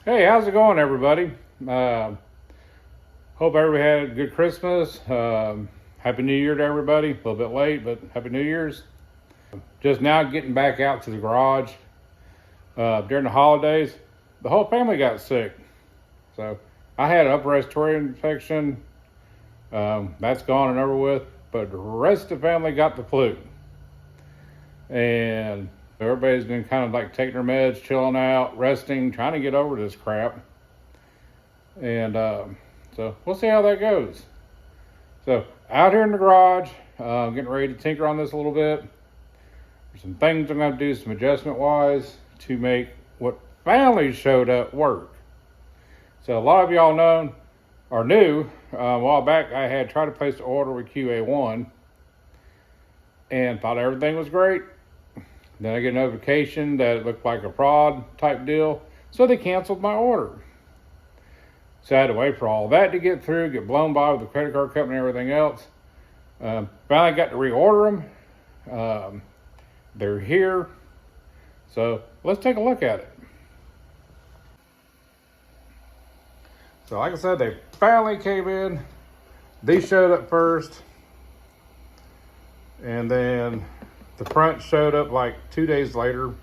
Hey, how's it going, everybody? Hope everybody had a good Christmas. Happy New Year to everybody. A little bit late, but Happy New Year's. Just now getting back out to the garage. During the holidays, the whole family got sick. So I had an upper respiratory infection. That's gone and over with. But the rest of the family got the flu. And everybody's been kind of like taking their meds, chilling out, resting, trying to get over this crap. And so we'll see how that goes. So out here in the garage, getting ready to tinker on this a little bit. There's some things I'm going to do, some adjustment wise, to make what finally showed up work. So a lot of y'all know or knew a while back I had tried to place an order with QA1 and thought everything was great. Then I get a notification that it looked like a fraud type deal, so they canceled my order. So I had to wait for all that to get through, get blown by with the credit card company and everything else. Finally got to reorder them. They're here. So let's take a look at it. So like I said, they finally came in. These showed up first. And then the front showed up like 2 days later.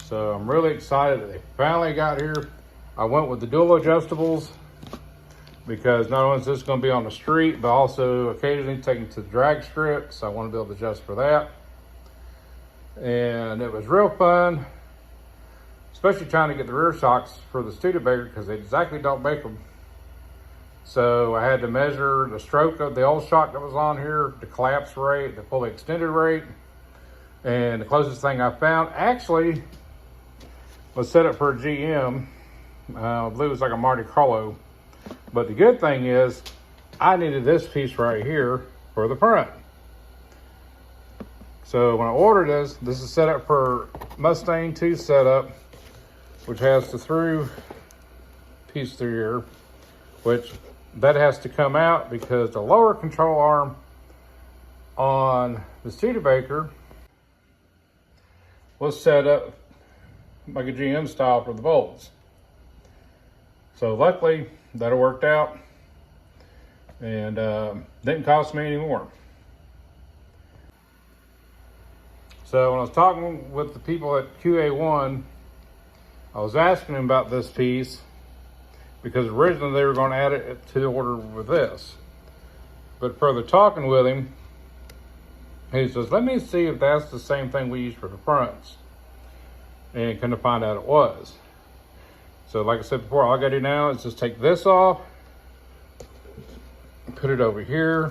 So I'm really excited that they finally got here. I went with the dual adjustables because not only is this going to be on the street, but also occasionally taken to the drag strip. So I want to be able to adjust for that. And it was real fun, especially trying to get the rear shocks for the Studebaker because they exactly don't make them. So I had to measure the stroke of the old shock that was on here, the collapse rate, the fully extended rate. And the closest thing I found actually was set up for a GM. I believe it was like a Monte Carlo. But the good thing is I needed this piece right here for the front. So when I ordered this is set up for Mustang 2 setup, which has the through piece through here, which that has to come out because the lower control arm on the Studebaker was set up like a GM style for the bolts. So luckily that worked out and didn't cost me any more. So when I was talking with the people at QA1, I was asking them about this piece because originally they were going to add it to the order with this. But further talking with him, he says, let me see if that's the same thing we use for the fronts. And come to find out it was. So like I said before, all I gotta do now is just take this off, put it over here.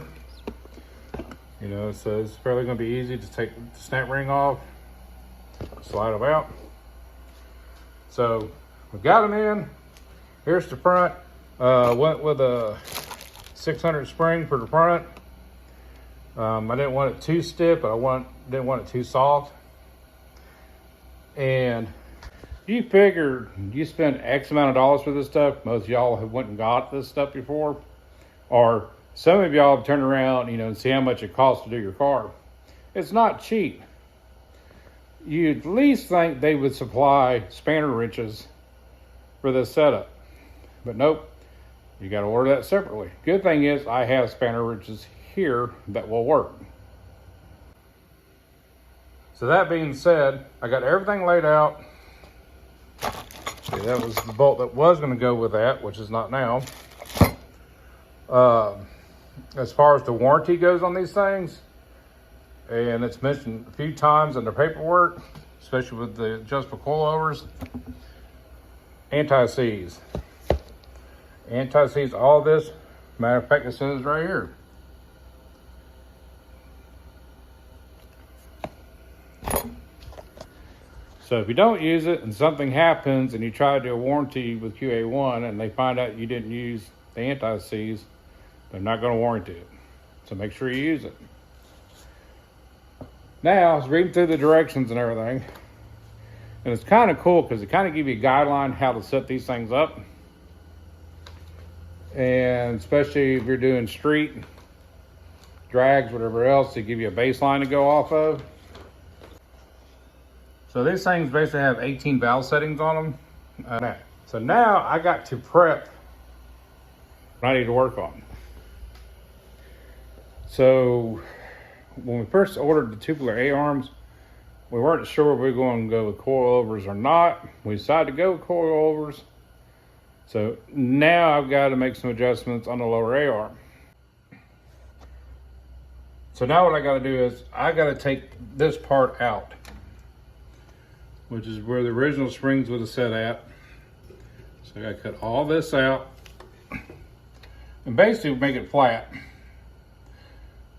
You know, so it's fairly gonna be easy to take the snap ring off, slide them out. So we got them in. Here's the front. Went with a 600 spring for the front. I didn't want it too stiff, but didn't want it too soft. And you figure you spend X amount of dollars for this stuff. Most of y'all have went and got this stuff before. Or some of y'all have turned around, and see how much it costs to do your car. It's not cheap. You'd at least think they would supply spanner wrenches for this setup. But nope, you got to order that separately. Good thing is I have spanner wrenches here that will work. So that being said, I got everything laid out. See, that was the bolt that was going to go with that, which is not now. As far as the warranty goes on these things, and it's mentioned a few times in the paperwork, especially with the adjustable coilovers, anti-seize. Anti-seize all this. Matter of fact, it says right here. So if you don't use it and something happens and you try to do a warranty with QA1 and they find out you didn't use the anti-seize, they're not going to warranty it. So make sure you use it. Now, I was reading through the directions and everything, and it's kind of cool because it kind of gives you a guideline how to set these things up. And especially if you're doing street, drags, whatever else, to give you a baseline to go off of. So these things basically have 18 valve settings on them. So now I got to prep what I need to work on. So when we first ordered the tubular A-arms, we weren't sure if we were going to go with coilovers or not. We decided to go with coilovers. So now I've got to make some adjustments on the lower A-arm. So now what I got to do is I got to take this part out, which is where the original springs would have set at. So I got to cut all this out and basically make it flat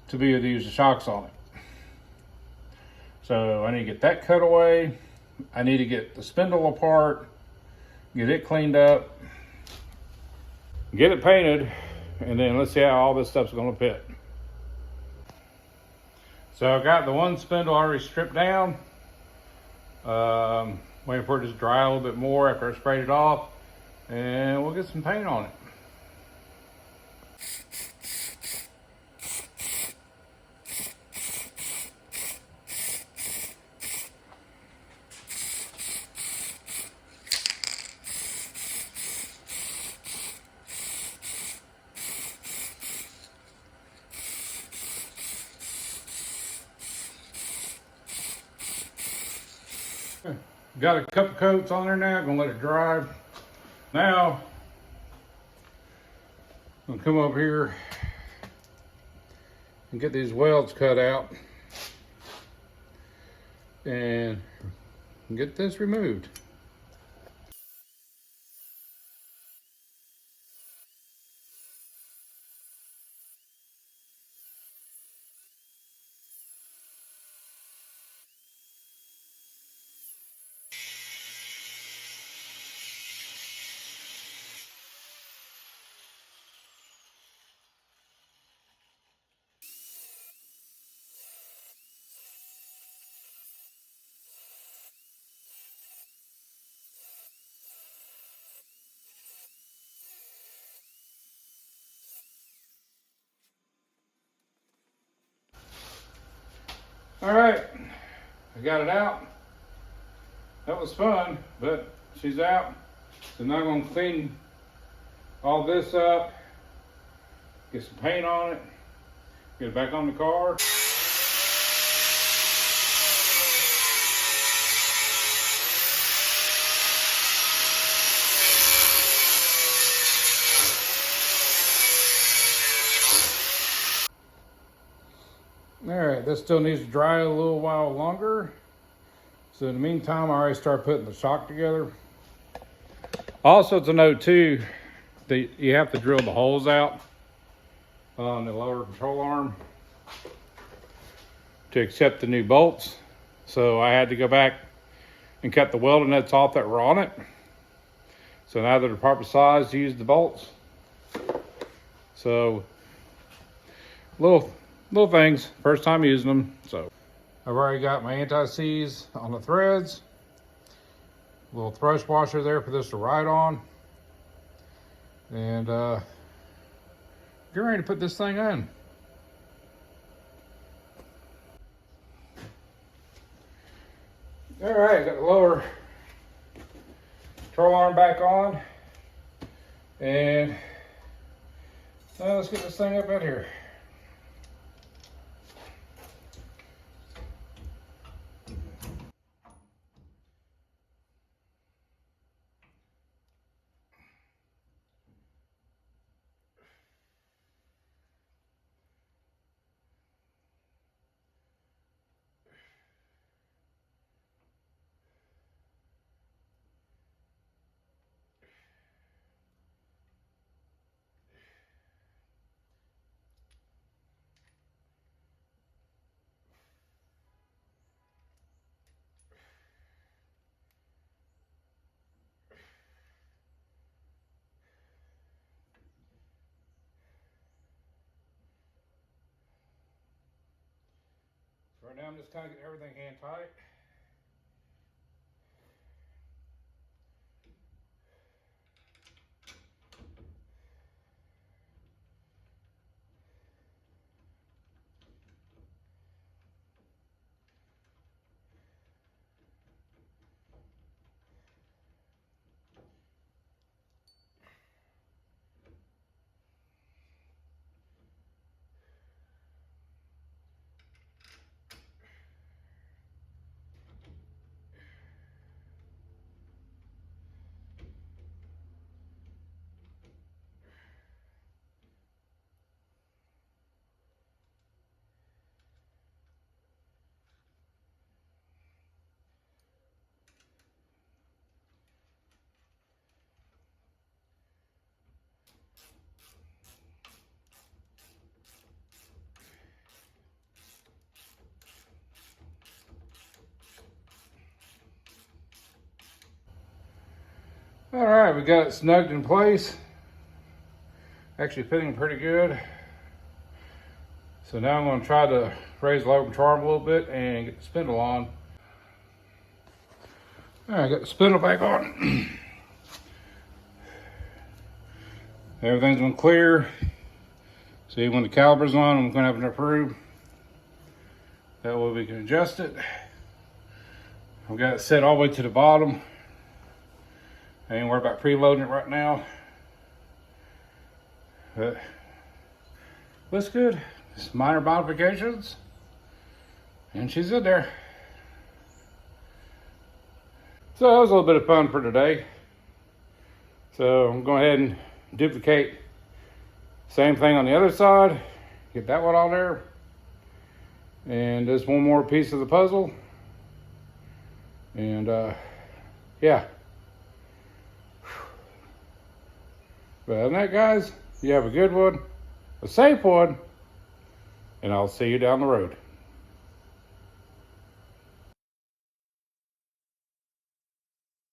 to be able to use the shocks on it. So I need to get that cut away. I need to get the spindle apart, get it cleaned up, get it painted, and then let's see how all this stuff's gonna fit. So I've got the one spindle already stripped down. Waiting for it to dry a little bit more after I sprayed it off, and we'll get some paint on it. Got a couple coats on there now, gonna let it dry. Now, I'm gonna come over here and get these welds cut out and get this removed. All right, I got it out. That was fun, but she's out. So now I'm gonna clean all this up, get some paint on it, get it back on the car. All right, this still needs to dry a little while longer. So in the meantime, I already started putting the shock together. Also to note too, that you have to drill the holes out on the lower control arm to accept the new bolts. So I had to go back and cut the welding nuts off that were on it. So now they're the proper size to use the bolts. So little things, first time using them. So I've already got my anti-seize on the threads. Little thrush washer there for this to ride on. And get ready to put this thing in. All right, got the lower control arm back on. And now let's get this thing up out here. Right now I'm just kind of getting everything hand tight. All right, we got it snugged in place. Actually fitting pretty good. So now I'm going to try to raise the open charm a little bit and get the spindle on. All right, got the spindle back on. Everything's going to clear. See, when the caliper's on, I'm going to have it approved. That way we can adjust it. I've got it set all the way to the bottom. I ain't worried about preloading it right now. But looks good. Just minor modifications. And she's in there. So that was a little bit of fun for today. So I'm going to go ahead and duplicate same thing on the other side. Get that one on there. And just one more piece of the puzzle. And yeah. But other than that, guys, you have a good one, a safe one, and I'll see you down the road.